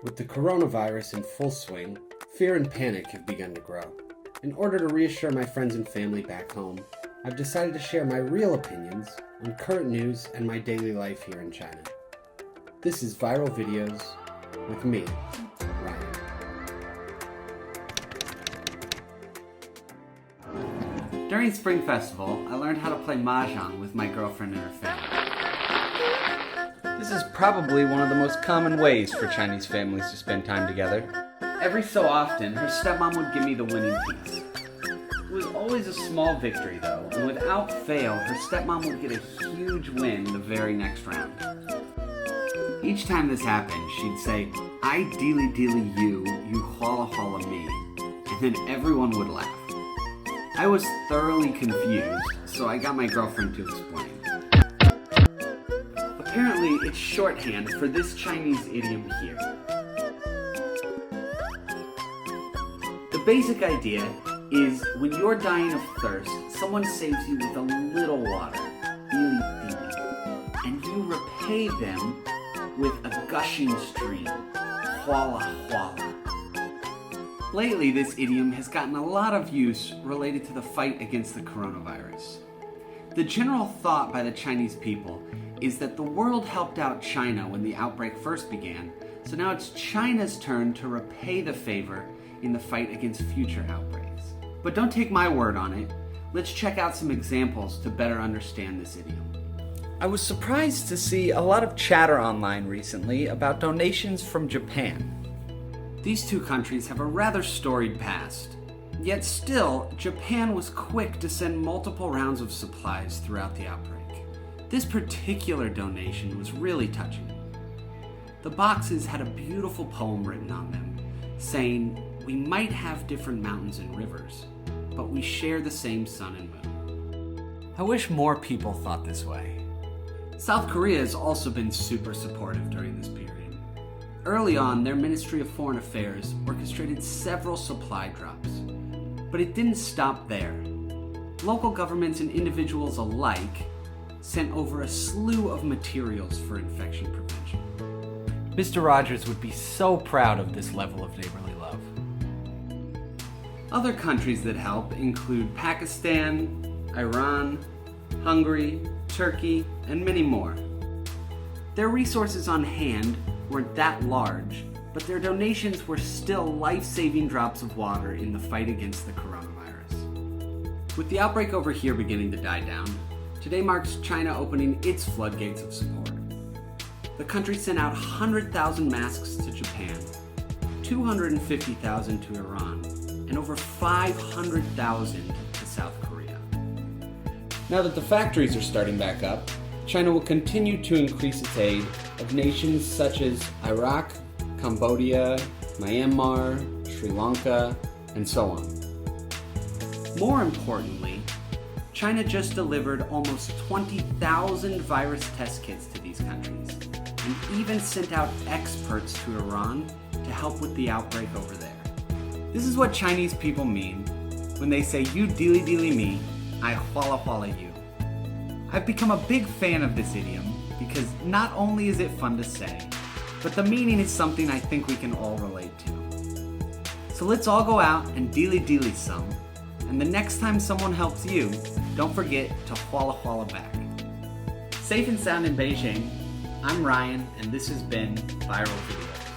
With the coronavirus in full swing, fear and panic have begun to grow. In order to reassure my friends and family back home, I've decided to share my real opinions on current news and my daily life here in China. This is Viral Videos with me, Ryan. During Spring Festival, I learned how to play mahjong with my girlfriend and her family. This is probably one of the most common ways for Chinese families to spend time together. Every so often, her stepmom would give me the winning piece. It was always a small victory though, and without fail, her stepmom would get a huge win the very next round. Each time this happened, she'd say, "I Dili Dili you, you Huala Huala me," and then everyone would laugh. I was thoroughly confused, so I got my girlfriend to explain. Apparently, it's shorthand for this Chinese idiom here. The basic idea is when you're dying of thirst, someone saves you with a little water, dili dili, and you repay them with a gushing stream, huala huala. Lately, this idiom has gotten a lot of use related to the fight against the coronavirus. The general thought by the Chinese people is that the world helped out China when the outbreak first began, so now it's China's turn to repay the favor in the fight against future outbreaks. But don't take my word on it. Let's check out some examples to better understand this idiom. I was surprised to see a lot of chatter online recently about donations from Japan. These two countries have a rather storied past. Yet still, Japan was quick to send multiple rounds of supplies throughout the outbreak. This particular donation was really touching. The boxes had a beautiful poem written on them, saying, "We might have different mountains and rivers, but we share the same sun and moon." I wish more people thought this way. South Korea has also been super supportive during this period. Early on, their Ministry of Foreign Affairs orchestrated several supply drops. But it didn't stop there. Local governments and individuals alike sent over a slew of materials for infection prevention. Mr. Rogers would be so proud of this level of neighborly love. Other countries that help include Pakistan, Iran, Hungary, Turkey, and many more. Their resources on hand weren't that large, but their donations were still life-saving drops of water in the fight against the coronavirus. With the outbreak over here beginning to die down, today marks China opening its floodgates of support. The country sent out 100,000 masks to Japan, 250,000 to Iran, and over 500,000 to South Korea. Now that the factories are starting back up, China will continue to increase its aid of nations such as Iraq, Cambodia, Myanmar, Sri Lanka, and so on. More importantly, China just delivered almost 20,000 virus test kits to these countries, and even sent out experts to Iran to help with the outbreak over there. This is what Chinese people mean when they say, "You Dili Dili me, I Huala Huala you." I've become a big fan of this idiom because not only is it fun to say, but the meaning is something I think we can all relate to. So let's all go out and Dili Dili some, and the next time someone helps you, don't forget to Huala Huala back. Safe and sound in Beijing, I'm Ryan, and this has been Viral Videos.